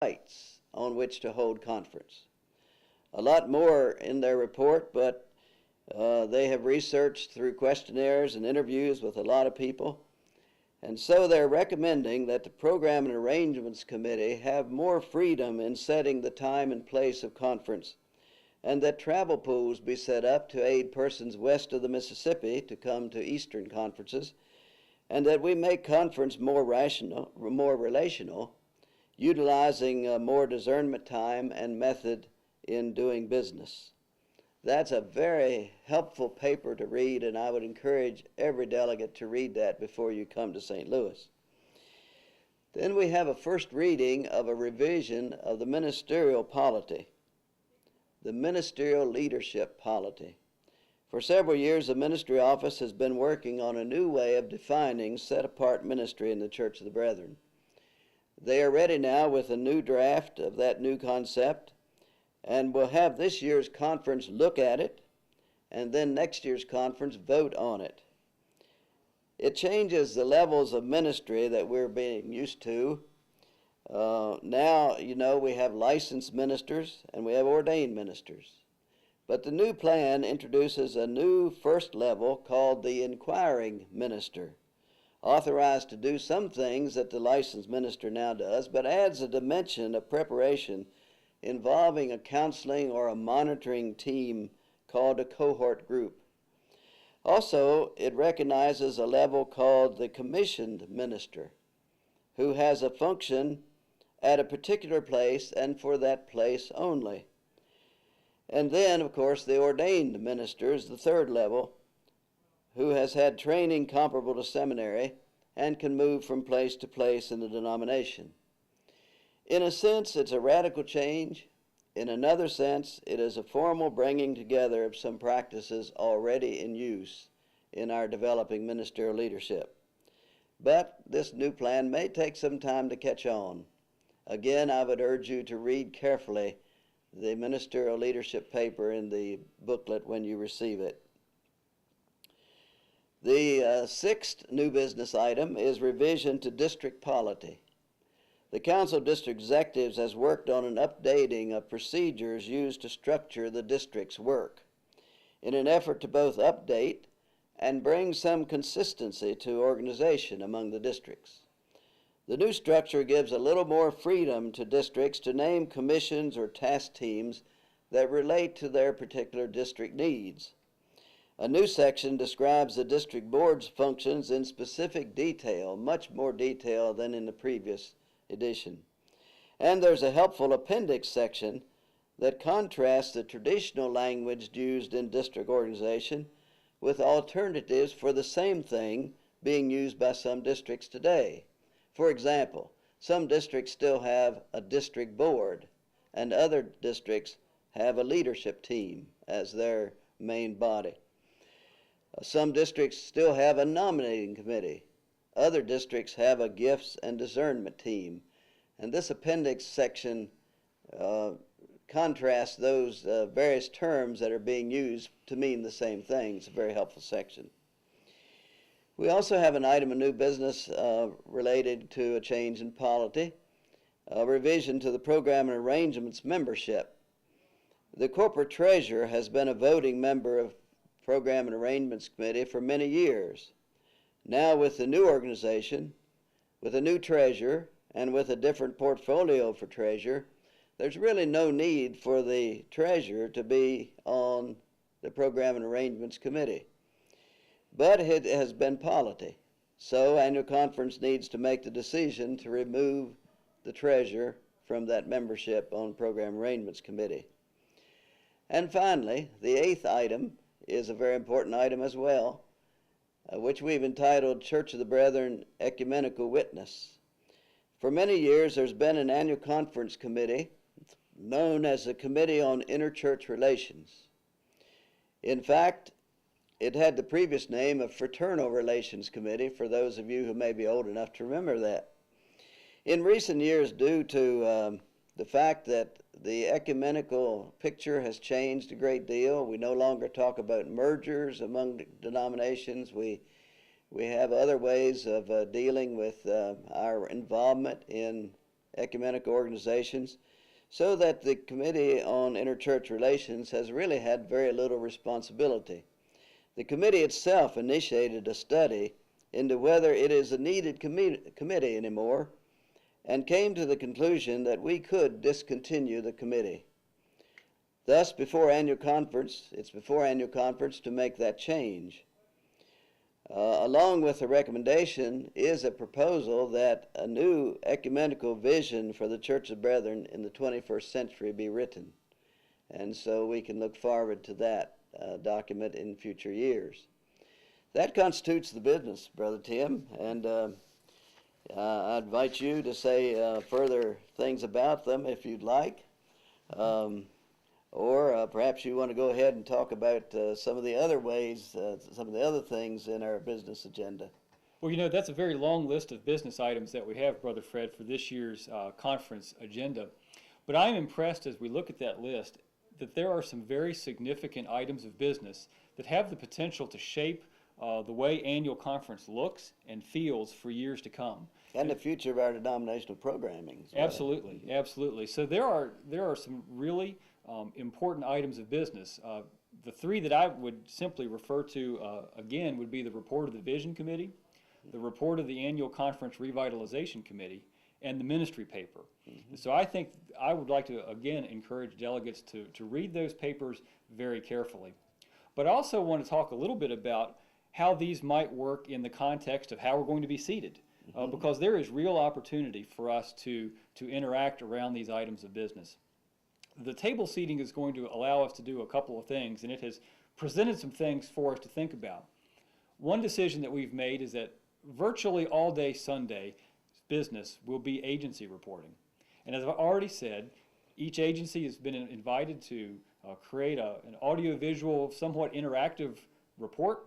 sites on which to hold conference. A lot more in their report, but they have researched through questionnaires and interviews with a lot of people. And so they're recommending that the Program and Arrangements Committee have more freedom in setting the time and place of conference, and that travel pools be set up to aid persons west of the Mississippi to come to Eastern conferences, and that we make conference more relational, utilizing more discernment time and method in doing business. That's a very helpful paper to read, and I would encourage every delegate to read that before you come to St. Louis. Then we have a first reading of a revision of the Ministerial Polity, the Ministerial Leadership Polity. For several years, the ministry office has been working on a new way of defining set-apart ministry in the Church of the Brethren. They are ready now with a new draft of that new concept, and we'll have this year's conference look at it, and then next year's conference vote on it. It changes the levels of ministry that we're being used to. Now, you know, we have licensed ministers and we have ordained ministers. But the new plan introduces a new first level called the inquiring minister, authorized to do some things that the licensed minister now does, but adds a dimension of preparation involving a counseling or a monitoring team called a cohort group. Also, it recognizes a level called the commissioned minister, who has a function at a particular place and for that place only. And then, of course, the ordained minister is the third level, who has had training comparable to seminary and can move from place to place in the denomination. In a sense, it's a radical change. In another sense, it is a formal bringing together of some practices already in use in our developing ministerial leadership. But this new plan may take some time to catch on. Again, I would urge you to read carefully the ministerial leadership paper in the booklet when you receive it. The sixth new business item is revision to district polity. The Council of District Executives has worked on an updating of procedures used to structure the district's work in an effort to both update and bring some consistency to organization among the districts. The new structure gives a little more freedom to districts to name commissions or task teams that relate to their particular district needs. A new section describes the district board's functions in specific detail, much more detail than in the previous edition. And there's a helpful appendix section that contrasts the traditional language used in district organization with alternatives for the same thing being used by some districts today. For example, some districts still have a district board, and other districts have a leadership team as their main body. Some districts still have a nominating committee. Other districts have a gifts and discernment team. And this appendix section contrasts those various terms that are being used to mean the same thing. It's a very helpful section. We also have an item of new business related to a change in polity, a revision to the Program and Arrangements membership. The corporate treasurer has been a voting member of Program and Arrangements Committee for many years. Now with the new organization, with a new treasurer, and with a different portfolio for treasurer, there's really no need for the treasurer to be on the Program and Arrangements Committee. But it has been polity, so annual conference needs to make the decision to remove the treasurer from that membership on Program Arrangements Committee. And finally, the eighth item is a very important item as well, which we've entitled Church of the Brethren Ecumenical Witness. For many years, there's been an annual conference committee known as the Committee on Interchurch Relations. In fact, it had the previous name of Fraternal Relations Committee, for those of you who may be old enough to remember that. In recent years, due to the fact that the ecumenical picture has changed a great deal, we no longer talk about mergers among denominations. We have other ways of dealing with our involvement in ecumenical organizations, so that the Committee on Interchurch Relations has really had very little responsibility. The committee itself initiated a study into whether it is a needed committee anymore, and came to the conclusion that we could discontinue the committee. Thus, it's before annual conference to make that change. Along with the recommendation is a proposal that a new ecumenical vision for the Church of Brethren in the 21st century be written. And so we can look forward to that document in future years. That constitutes the business, Brother Tim, and I invite you to say further things about them if you'd like. Or perhaps you want to go ahead and talk about some of the other ways, some of the other things in our business agenda. Well, you know, that's a very long list of business items that we have, Brother Fred, for this year's conference agenda. But I'm impressed as we look at that list that there are some very significant items of business that have the potential to shape the way annual conference looks and feels for years to come. And the future of our denominational programming. Absolutely, absolutely. So there are some really important items of business. The three that I would simply refer to again would be the report of the Vision Committee, the report of the Annual Conference Revitalization Committee, and the ministry paper. So I think I would like to again encourage delegates to read those papers very carefully. But I also want to talk a little bit about how these might work in the context of how we're going to be seated. Because there is real opportunity for us to interact around these items of business. The table seating is going to allow us to do a couple of things, and it has presented some things for us to think about. One decision that we've made is that virtually all day Sunday business will be agency reporting. And as I've already said, each agency has been invited to create an audio-visual, somewhat interactive report.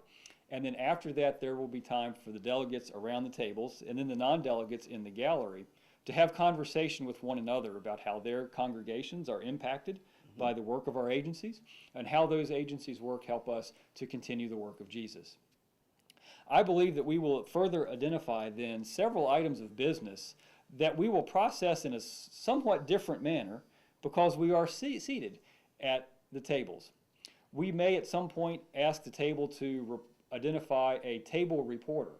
And then after that, there will be time for the delegates around the tables and then the non-delegates in the gallery to have conversation with one another about how their congregations are impacted by the work of our agencies and how those agencies' work help us to continue the work of Jesus. I believe that we will further identify then several items of business that we will process in a somewhat different manner because we are seated at the tables. We may at some point ask the table to identify a table reporter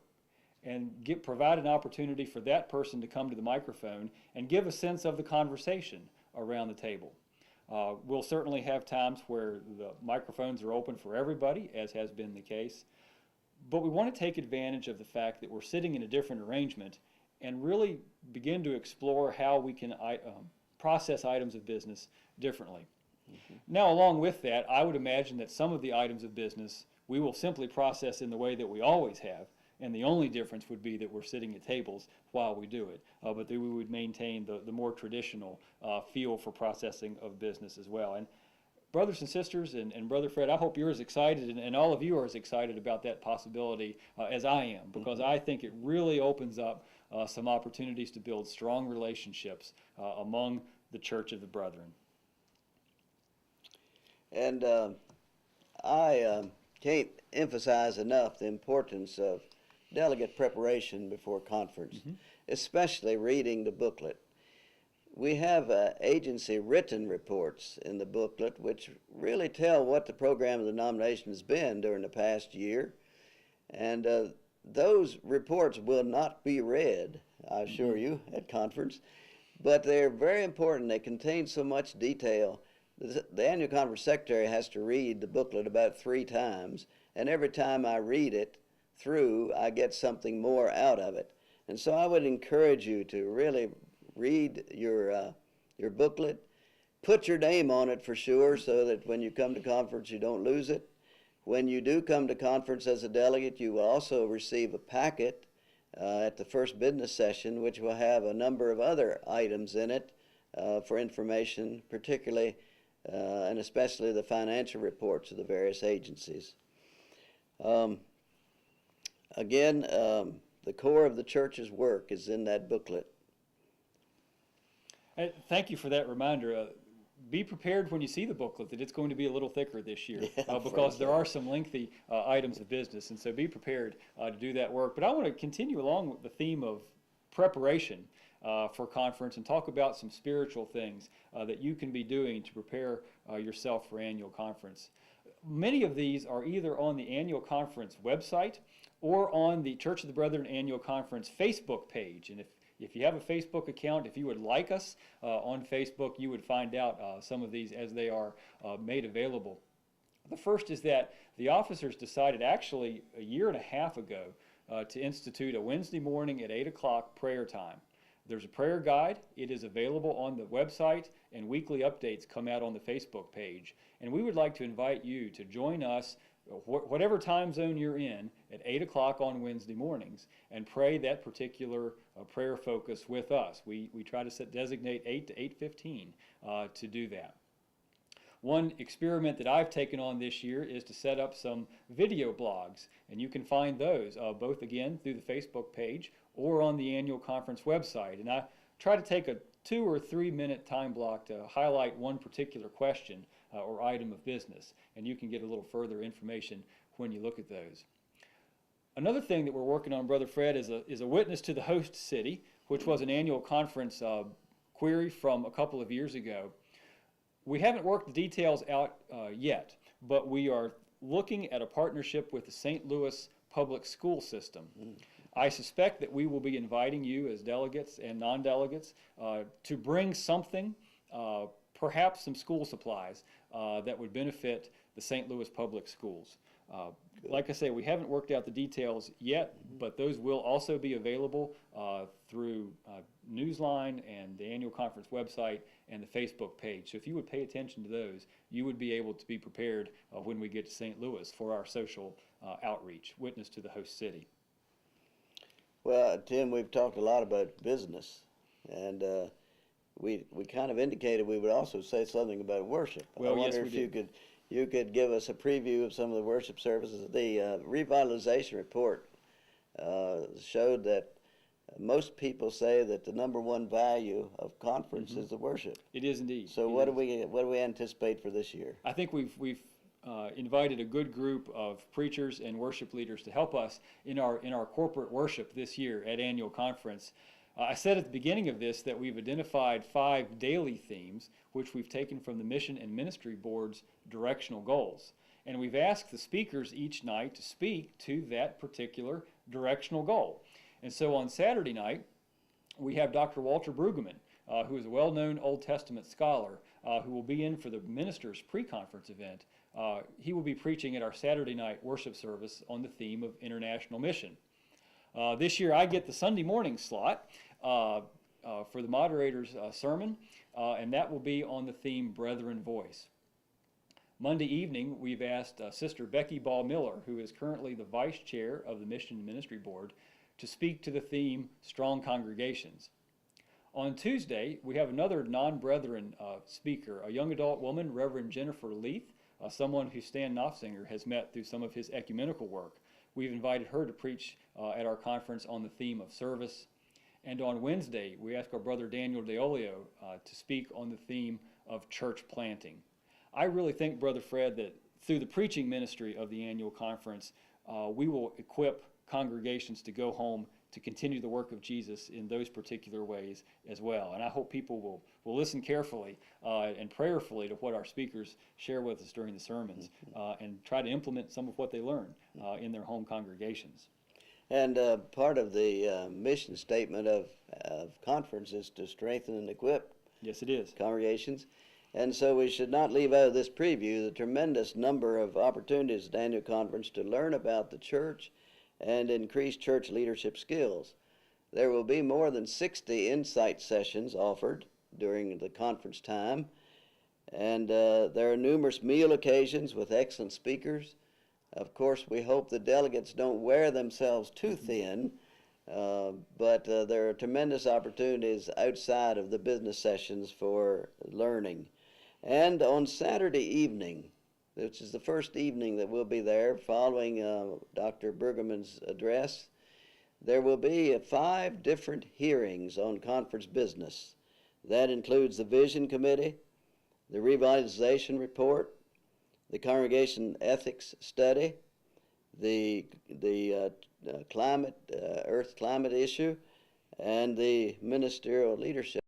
and provide an opportunity for that person to come to the microphone and give a sense of the conversation around the table. We'll certainly have times where the microphones are open for everybody, as has been the case, but we want to take advantage of the fact that we're sitting in a different arrangement and really begin to explore how we can process items of business differently. Now, along with that, I would imagine that some of the items of business we will simply process in the way that we always have, and the only difference would be that we're sitting at tables while we do it. But we would maintain the more traditional feel for processing of business as well. And brothers and sisters, and Brother Fred, I hope you're as excited, and all of you are as excited about that possibility as I am, because I think it really opens up some opportunities to build strong relationships among the Church of the Brethren. And I can't emphasize enough the importance of delegate preparation before conference, especially reading the booklet. We have agency written reports in the booklet which really tell what the program of the denomination has been during the past year, and those reports will not be read, I assure you, at conference, but they're very important. They contain so much detail. The annual conference secretary has to read the booklet about 3 times, and every time I read it through, I get something more out of it. And so I would encourage you to really read your booklet, put your name on it for sure, so that when you come to conference you don't lose it. When you do come to conference as a delegate, you will also receive a packet at the first business session, which will have a number of other items in it for information, particularly and especially the financial reports of the various agencies. Again, the core of the church's work is in that booklet. Thank you for that reminder. Be prepared when you see the booklet that it's going to be a little thicker this year because there are some lengthy items of business, and so be prepared to do that work. But I want to continue along with the theme of preparation for conference and talk about some spiritual things that you can be doing to prepare yourself for annual conference. Many of these are either on the annual conference website or on the Church of the Brethren Annual Conference Facebook page. And if you have a Facebook account, if you would like us on Facebook, you would find out some of these as they are made available. The first is that the officers decided actually a year and a half ago to institute a Wednesday morning at 8 o'clock prayer time. There's a prayer guide. It is available on the website, and weekly updates come out on the Facebook page. And we would like to invite you to join us, whatever time zone you're in, at 8 o'clock on Wednesday mornings and pray that particular prayer focus with us. We try to designate 8 to 8:15 to do that. One experiment that I've taken on this year is to set up some video blogs, and you can find those both again through the Facebook page or on the annual conference website. And I try to take a 2 or 3 minute time block to highlight one particular question or item of business, and you can get a little further information when you look at those. Another thing that we're working on, Brother Fred, is a witness to the host city, which was an annual conference query from a couple of years ago. We haven't worked the details out yet, but we are looking at a partnership with the St. Louis public school system. I suspect that we will be inviting you as delegates and non-delegates to bring something, perhaps some school supplies that would benefit the St. Louis public schools. Like I say, we haven't worked out the details yet, but those will also be available through Newsline and the annual conference website and the Facebook page. So if you would pay attention to those, you would be able to be prepared when we get to St. Louis for our social outreach, witness to the host city. Well, Tim, we've talked a lot about business, and we kind of indicated we would also say something about worship. Well, I wonder yes, if we did. you could give us a preview of some of the worship services. The revitalization report showed that most people say that the number one value of conference is the worship. It is indeed. So what do we anticipate for this year? I think we've invited a good group of preachers and worship leaders to help us in our corporate worship this year at annual conference. I said at the beginning of this that we've identified 5 daily themes, which we've taken from the Mission and Ministry Board's directional goals. And we've asked the speakers each night to speak to that particular directional goal. And so on Saturday night, we have Dr. Walter Brueggemann, who is a well-known Old Testament scholar, who will be in for the ministers' pre-conference event. He will be preaching at our Saturday night worship service on the theme of international mission. This year I get the Sunday morning slot for the moderator's sermon, and that will be on the theme Brethren Voice. Monday evening we've asked Sister Becky Ball Miller, who is currently the Vice Chair of the Mission and Ministry Board, to speak to the theme Strong Congregations. On Tuesday we have another non-brethren speaker, a young adult woman, Reverend Jennifer Leith, someone who Stan Knopfsinger has met through some of his ecumenical work. We've invited her to preach at our conference on the theme of service. And on Wednesday, we ask our brother Daniel DeOlio to speak on the theme of church planting. I really think, Brother Fred, that through the preaching ministry of the annual conference, we will equip congregations to go home to continue the work of Jesus in those particular ways as well. And I hope people will listen carefully and prayerfully to what our speakers share with us during the sermons and try to implement some of what they learn in their home congregations. And part of the mission statement of conference is to strengthen and equip Yes, it is. congregations. And so we should not leave out of this preview the tremendous number of opportunities at the annual conference to learn about the church and increase church leadership skills. There will be more than 60 insight sessions offered during the conference time, and there are numerous meal occasions with excellent speakers. Of course, we hope the delegates don't wear themselves too thin, but there are tremendous opportunities outside of the business sessions for learning. And on Saturday evening, which is the first evening that we'll be there following Dr. Brueggemann's address, there will be 5 different hearings on conference business. That includes the Vision Committee, the Revitalization Report, the Congregation Ethics Study, the Earth climate issue, and the ministerial leadership